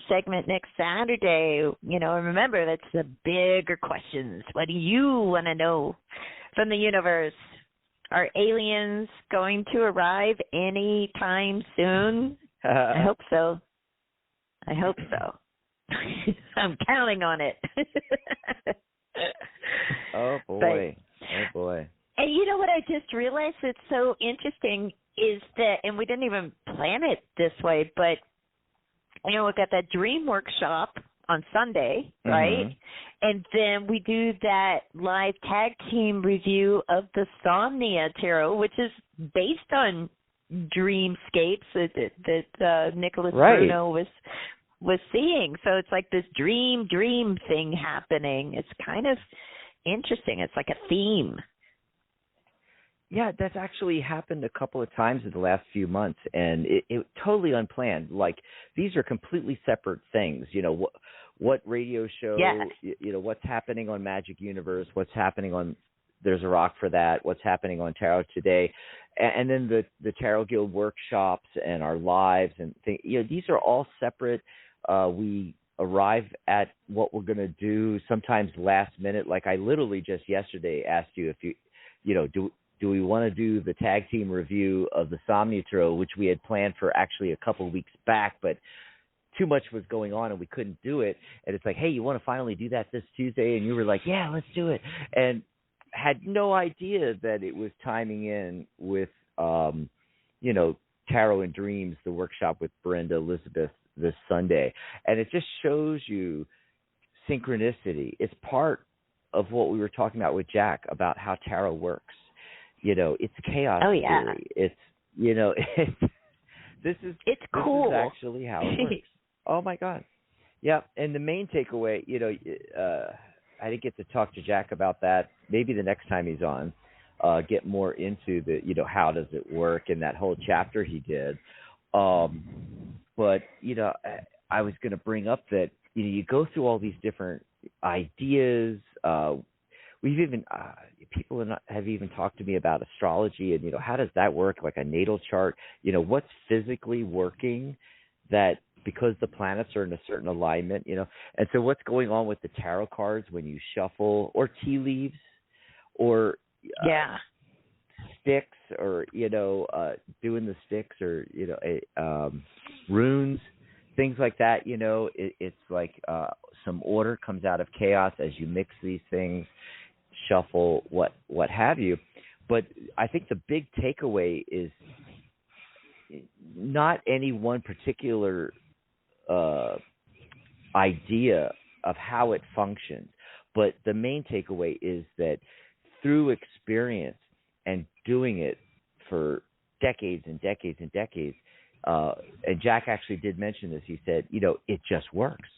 segment next Saturday. And remember, that's the bigger questions. What do you want to know from the universe? Are aliens going to arrive anytime soon? I hope so. I'm counting on it. Oh, boy. And you know what I just realized that's so interesting is that, and we didn't even plan it this way, but, we got that dream workshop on Sunday, right? Mm-hmm. And then we do that live tag team review of the Somnia Tarot, which is based on dreamscapes that Nicholas Bruno was seeing. So it's like this dream thing happening. It's kind of interesting. It's like a theme. Yeah, that's actually happened a couple of times in the last few months, and it totally unplanned. Like, these are completely separate things. What radio show, what's happening on Magic Universe, what's happening on There's a Rock for That, what's happening on Tarot Today, and then the Tarot Guild workshops and our lives and things. These are all separate. We arrive at what we're going to do sometimes last minute. Like, I literally just yesterday asked you if do we want to do the tag team review of the Somnia Tarot, which we had planned for actually a couple of weeks back, but too much was going on and we couldn't do it. And it's like, hey, you want to finally do that this Tuesday? And you were like, yeah, let's do it. And had no idea that it was timing in with, Tarot and Dreams, the workshop with Brenda Elizabeth this Sunday. And it just shows you synchronicity. It's part of what we were talking about with Jack about how tarot works. It's chaos theory. It's, it's cool. This is actually how it works. Oh my God. Yeah. And the main takeaway, I didn't get to talk to Jack about that. Maybe the next time he's on, get more into the, how does it work and that whole chapter he did. But, I was going to bring up that, you go through all these different ideas. We've even, people have even talked to me about astrology and, how does that work? Like a natal chart, what's physically working that because the planets are in a certain alignment, and so what's going on with the tarot cards when you shuffle or tea leaves or sticks or, doing the sticks or, runes, things like that, it's like some order comes out of chaos as you mix these things, shuffle, what have you. But I think the big takeaway is not any one particular idea of how it functions, but the main takeaway is that through experience and doing it for decades and decades and decades, and Jack actually did mention this, he said, it just works.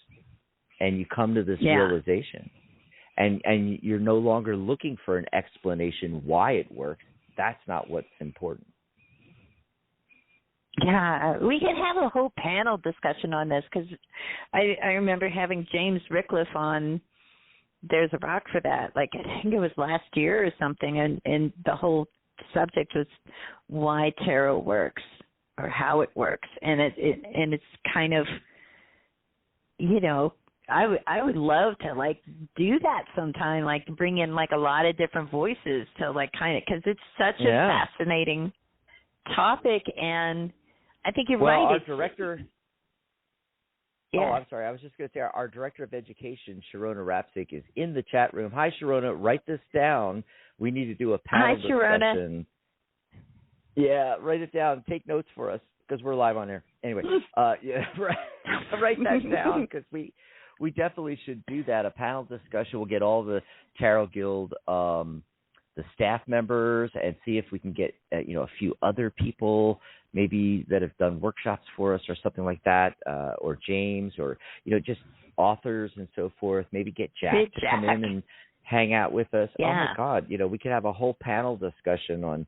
And you come to this realization. And you're no longer looking for an explanation why it works. That's not what's important. Yeah, we could have a whole panel discussion on this because I remember having James Rickliff on There's a Rock for That. Like, I think it was last year or something, and the whole subject was why tarot works or how it works. And it's kind of, I would love to do that sometime, bring in a lot of different voices to because it's such a fascinating topic, and I think you're right. Our director. Yeah. Oh, I'm sorry. I was just going to say our director of education, Sharona Rapsik, is in the chat room. Hi, Sharona. Write this down. We need to do a panel discussion. Sharona. Yeah, write it down. Take notes for us because we're live on air. Anyway, write that down because we definitely should do that, a panel discussion. We'll get all the Tarot Guild, the staff members, and see if we can get, a few other people, maybe that have done workshops for us or something like that, or James, or, just authors and so forth. Maybe get Jack to come in and hang out with us. Yeah. Oh, my God. We could have a whole panel discussion on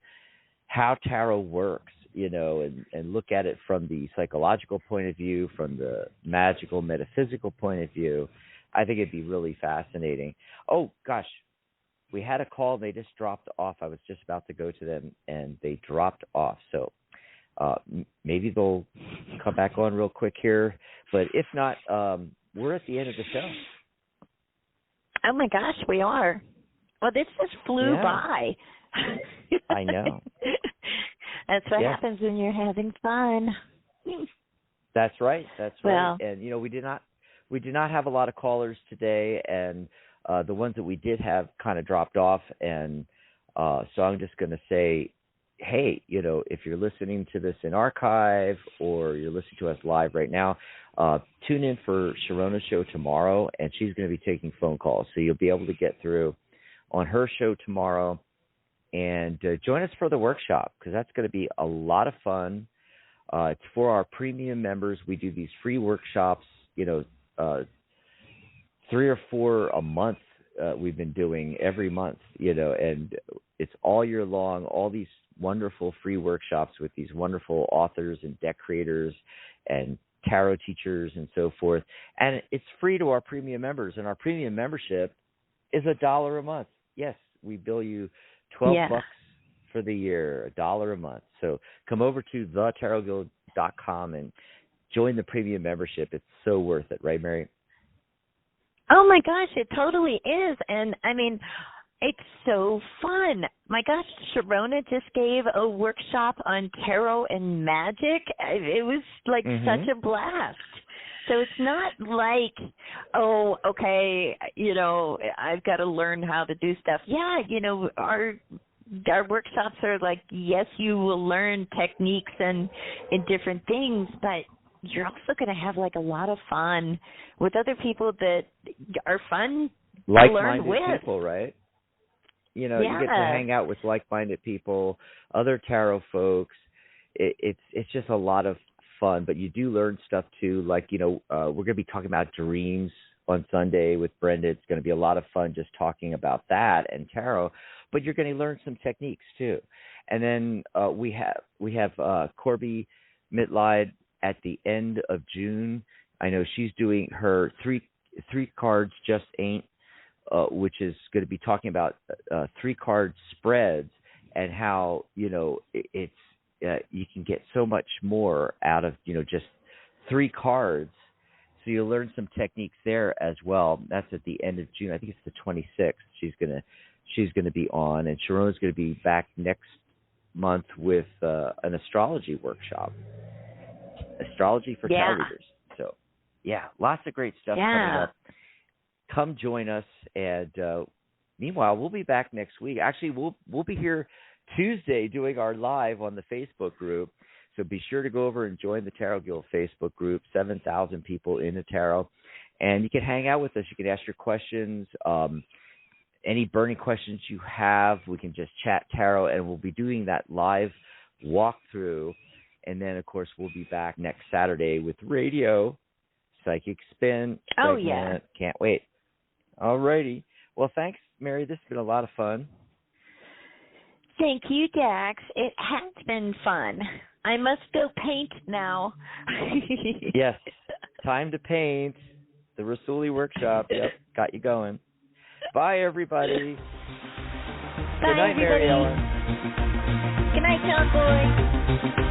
how tarot works, and look at it from the psychological point of view, from the magical, metaphysical point of view. I think it'd be really fascinating. Oh, gosh. We had a call. They just dropped off. I was just about to go to them, and they dropped off. So maybe they'll come back on real quick here. But if not, we're at the end of the show. Oh, my gosh, we are. Well, this just flew by. I know. That's what happens when you're having fun. That's right. That's well, right. And, we did not have a lot of callers today, and the ones that we did have kind of dropped off. And so I'm just going to say, hey, if you're listening to this in archive or you're listening to us live right now, tune in for Sharona's show tomorrow, and she's going to be taking phone calls. So you'll be able to get through on her show tomorrow, and join us for the workshop, because that's going to be a lot of fun. It's for our premium members. We do these free workshops, 3 or 4 a month. We've been doing every month, and it's all year long, all these wonderful free workshops with these wonderful authors and deck creators and tarot teachers and so forth. And it's free to our premium members, and our premium membership is $1 a month. Yes, we bill you $12 for the year, $1 a month. So come over to thetarotguild.com and join the premium membership. It's so worth it, right, Mary? Oh, my gosh, it totally is. And, I mean, it's so fun. My gosh, Sharona just gave a workshop on tarot and magic. It was like such a blast. So it's not like, oh, okay, I've got to learn how to do stuff. Yeah, our workshops are like, yes, you will learn techniques and different things, but you're also going to have like a lot of fun with other people that are fun to learn with. Like-minded people, right? You get to hang out with like-minded people, other tarot folks. It's just a lot of fun, but you do learn stuff too. Like, we're going to be talking about dreams on Sunday with Brenda. It's going to be a lot of fun just talking about that and tarot, but you're going to learn some techniques too. And then we have Corby Mitlide at the end of June. I know she's doing her three cards just ain't, which is going to be talking about 3-card spreads and how, it's you can get so much more out of, just 3 cards. So you'll learn some techniques there as well. That's at the end of June. I think it's the 26th. She's gonna be on, and Sharona's going to be back next month with an astrology workshop, astrology for tarot readers. So, lots of great stuff coming up. Come join us, and meanwhile, we'll be back next week. Actually, we'll be here Tuesday doing our live on the Facebook group. So be sure to go over and join the Tarot Guild Facebook group, 7,000 people in the tarot. And you can hang out with us. You can ask your questions, any burning questions you have. We can just chat tarot, and we'll be doing that live walkthrough. And then, of course, we'll be back next Saturday with radio, Psychic Spin. Oh, yeah. Can't wait. All righty. Well, thanks, Mary. This has been a lot of fun. Thank you, Dax. It has been fun. I must go paint now. Yes, time to paint. The Rasuli workshop. Yep, got you going. Bye, everybody. Bye, Good night, everybody. Mary Ellen. Good night, John Boy.